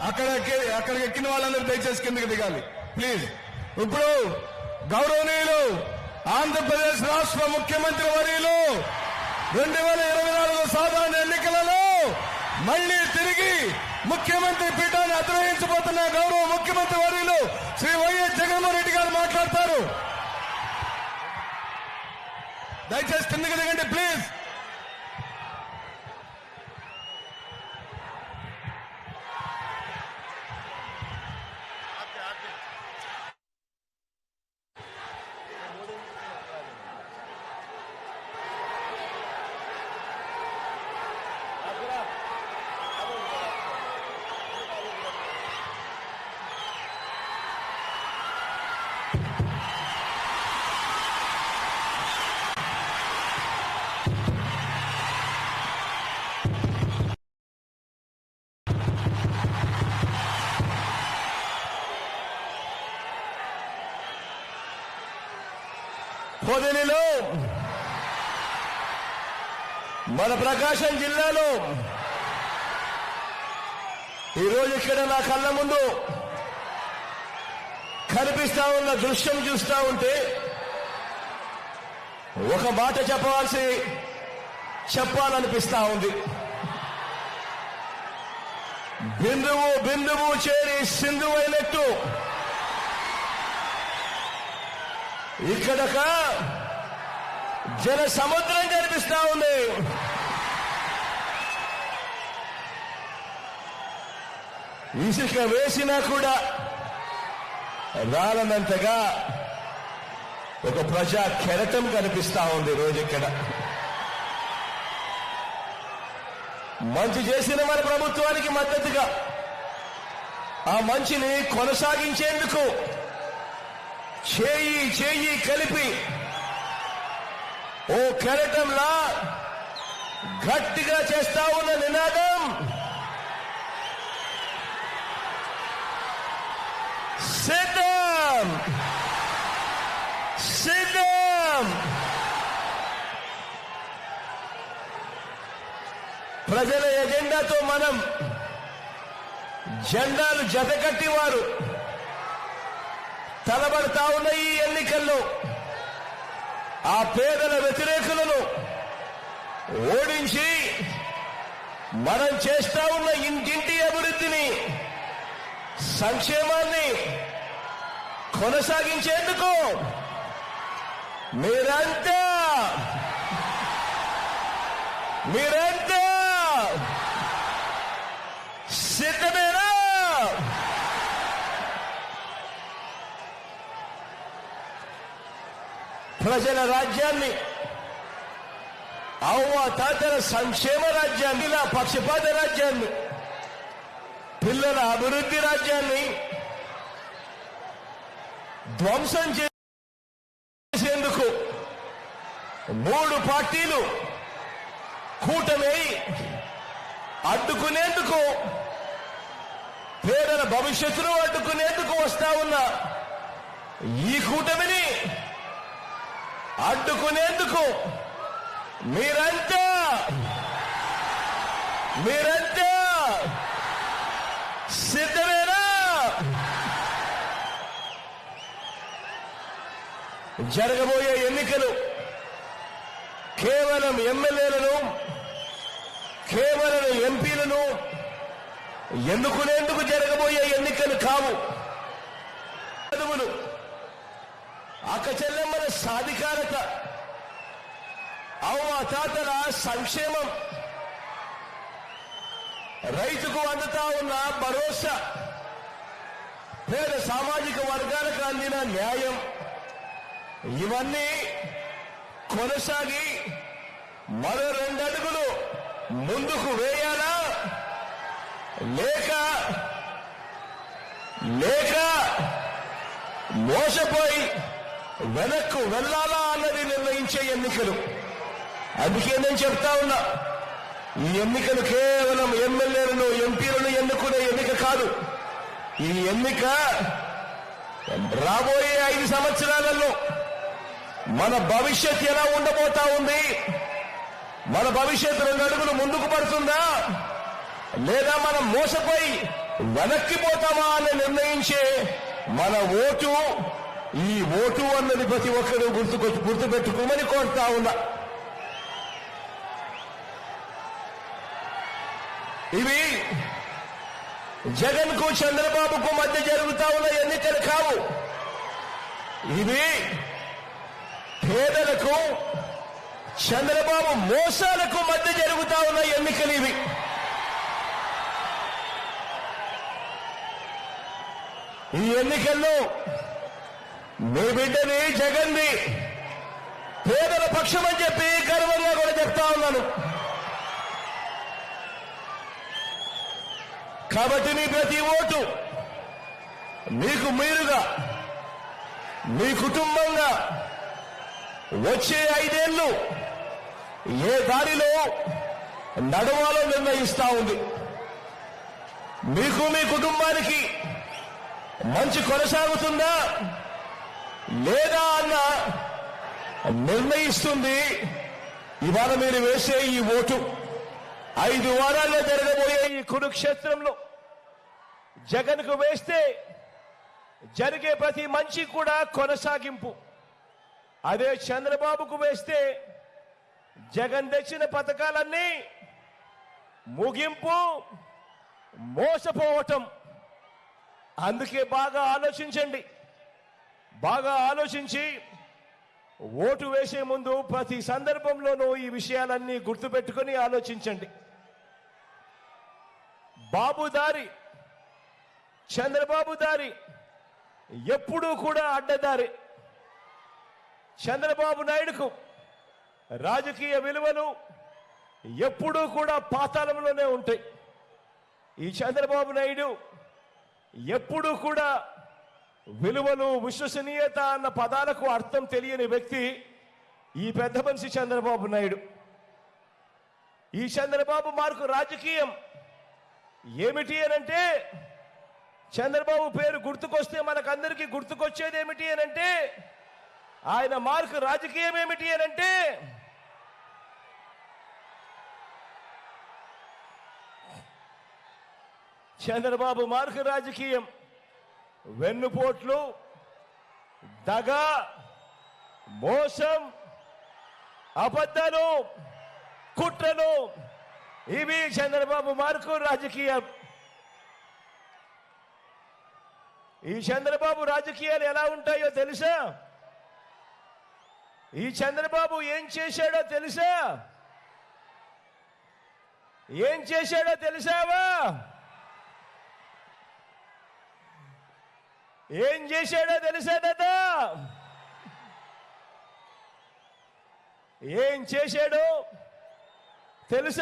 అక్కడికి ఎక్కిన వాళ్ళందరూ దయచేసి కిందకి దిగాలి ప్లీజ్. ఇప్పుడు గౌరవనీయులు ఆంధ్రప్రదేశ్ రాష్ట్ర ముఖ్యమంత్రి వర్యులు 2024 సాధారణ ఎన్నికలలో మళ్లీ తిరిగి ముఖ్యమంత్రి పీఠాన్ని అధిరోహించబోతున్న గౌరవ ముఖ్యమంత్రి వర్యులు శ్రీ వైఎస్ జగన్మోహన్ రెడ్డి గారు మాట్లాడతారు. దయచేసి కిందకి దిగండి ప్లీజ్. పొదిలిలో మన ప్రకాశం జిల్లాలో ఈరోజు ఇక్కడ నా కళ్ళ ముందు కనిపిస్తా ఉన్న దృశ్యం చూస్తా ఉంటే ఒక మాట చెప్పాలనిపిస్తా ఉంది. బిందువు బిందువు చేరి సింధు అయినట్టు ఇక్కడక జన సముద్రం కనిపిస్తా ఉంది. ఇసుక వేసినా కూడా రాలనంతగా ఒక ప్రజా కెరటం కనిపిస్తా ఉంది రోజు ఇక్కడ. మంచి చేసిన మన ప్రభుత్వానికి మద్దతుగా ఆ మంచిని కొనసాగించేందుకు చేయి కలిపి ఓ కెరటంలా గట్టిగా చేస్తా ఉన్న నినాదం సిద్ధం సిద్ధం. ప్రజల ఎజెండాతో మనం జెండాలు జతకట్టి వారు తలబడతా ఉన్న ఈ ఎన్నికల్లో ఆ పేదల వ్యతిరేకులను ఓడించి మనం చేస్తా ఉన్న ఇంటింటి అభివృద్ధిని సంక్షేమాన్ని కొనసాగించేందుకు మీరంతా సిద్ధమేనా? ప్రజల రాజ్యాన్ని, అవ్వ తాతల సంక్షేమ రాజ్యాన్ని, ఇలా పక్షపాత రాజ్యాన్ని, పిల్లల అభివృద్ధి రాజ్యాన్ని ధ్వంసం చేసేందుకు 3 పార్టీలు కూటమి అడ్డుకునేందుకు, పేదల భవిష్యత్తును అడ్డుకునేందుకు వస్తా ఉన్న ఈ కూటమిని అడ్డుకునేందుకు మీరంతా సిద్ధమేనా? జరగబోయే ఎన్నికలు కేవలం ఎమ్మెల్యేలను, కేవలం ఎంపీలను ఎన్నుకునేందుకు జరగబోయే ఎన్నికలు కావు. చదువులు, అక్కచెల్లెమ్మల సాధికారత, అవ్వ తాతల సంక్షేమం, రైతుకు అందుతా ఉన్న భరోసా, పేద సామాజిక వర్గాలకు అందిన న్యాయం, ఇవన్నీ కొనసాగి మరో 2 అడుగులు ముందుకు వేయాలా లేక మోసపోయి వెనక్కు వెళ్లాలా అన్నది నిర్ణయించే ఎన్నికలు. అందుకే నేను చెప్తా ఉన్నా, ఈ ఎన్నికలు కేవలం ఎమ్మెల్యేలను, ఎంపీలను ఎన్నుకునే ఎన్నిక కాదు. ఈ ఎన్నిక రాబోయే 5 సంవత్సరాలలో మన భవిష్యత్ ఎలా ఉండబోతా ఉంది, మన భవిష్యత్ 2 అడుగులు ముందుకు పడుతుందా లేదా మనం మోసపోయి వెనక్కిపోతామా అని నిర్ణయించే మన ఓటు, ఈ ఓటు అన్నది ప్రతి ఒక్కరూ గుర్తుపెట్టుకోమని కోరుతా ఉన్నా. ఇవి జగన్ కు చంద్రబాబుకు మధ్య జరుగుతా ఉన్న ఎన్నికలు కావు. ఇవి పేదలకు చంద్రబాబు మోసాలకు మధ్య జరుగుతా ఉన్న ఎన్నికలు ఇవి. ఈ ఎన్నికల్లో మీ బిడ్డని జగన్ని పేదల పక్షమని చెప్పి గర్వంగా కూడా చెప్తా ఉన్నాను. కాబట్టి మీ ప్రతి ఓటు మీకు మీరుగా, మీ కుటుంబంగా వచ్చే 5 ఏళ్ళు ఏ దారిలో నడవాలో నిర్ణయిస్తా ఉంది. మీకు మీ కుటుంబానికి మంచి కొనసాగుతుందా లేదా అన్న నిర్ణయిస్తుంది ఇవాళ మీరు వేసే ఈ ఓటు. 5 వారాల్లో జరగబోయే ఈ కురుక్షేత్రంలో జగన్కు వేస్తే జరిగే ప్రతి మంచి కూడా కొనసాగింపు. అదే చంద్రబాబుకు వేస్తే జగన్ తెచ్చిన పథకాలన్నీ ముగింపు, మోసపోవటం. అందుకే బాగా ఆలోచించండి. బాగా ఆలోచించి ఓటు వేసే ముందు ప్రతి సందర్భంలోనూ ఈ విషయాలన్నీ గుర్తుపెట్టుకుని ఆలోచించండి. బాబు దారి, చంద్రబాబు దారి ఎప్పుడూ కూడా అడ్డదారి. చంద్రబాబు నాయుడుకు రాజకీయ విలువలు ఎప్పుడూ కూడా పాతాళంలోనే ఉంటాయి. ఈ చంద్రబాబు నాయుడు ఎప్పుడూ కూడా విలువలు, విశ్వసనీయత అన్న పదాలకు అర్థం తెలియని వ్యక్తి ఈ పెద్ద మనిషి చంద్రబాబు నాయుడు. ఈ చంద్రబాబు మార్కు రాజకీయం ఏమిటి అనంటే, చంద్రబాబు పేరు గుర్తుకొస్తే మనకందరికీ గుర్తుకొచ్చేది ఏమిటి అనంటే, ఆయన మార్కు రాజకీయం ఏమిటి అనంటే, చంద్రబాబు మార్కు రాజకీయం వెన్నుపోట్లు, దగ, మోసం, అబద్ధాలు, కుట్రలు, ఇవి చంద్రబాబు మార్కు రాజకీయం. ఈ చంద్రబాబు రాజకీయాలు ఎలా ఉంటాయో తెలుసా? ఈ చంద్రబాబు ఏం చేశాడో తెలుసా? ఏం చేశాడో తెలుసావా? ఏం చేశాడో తెలుసా దాదా? ఏం చేశాడో తెలుసా?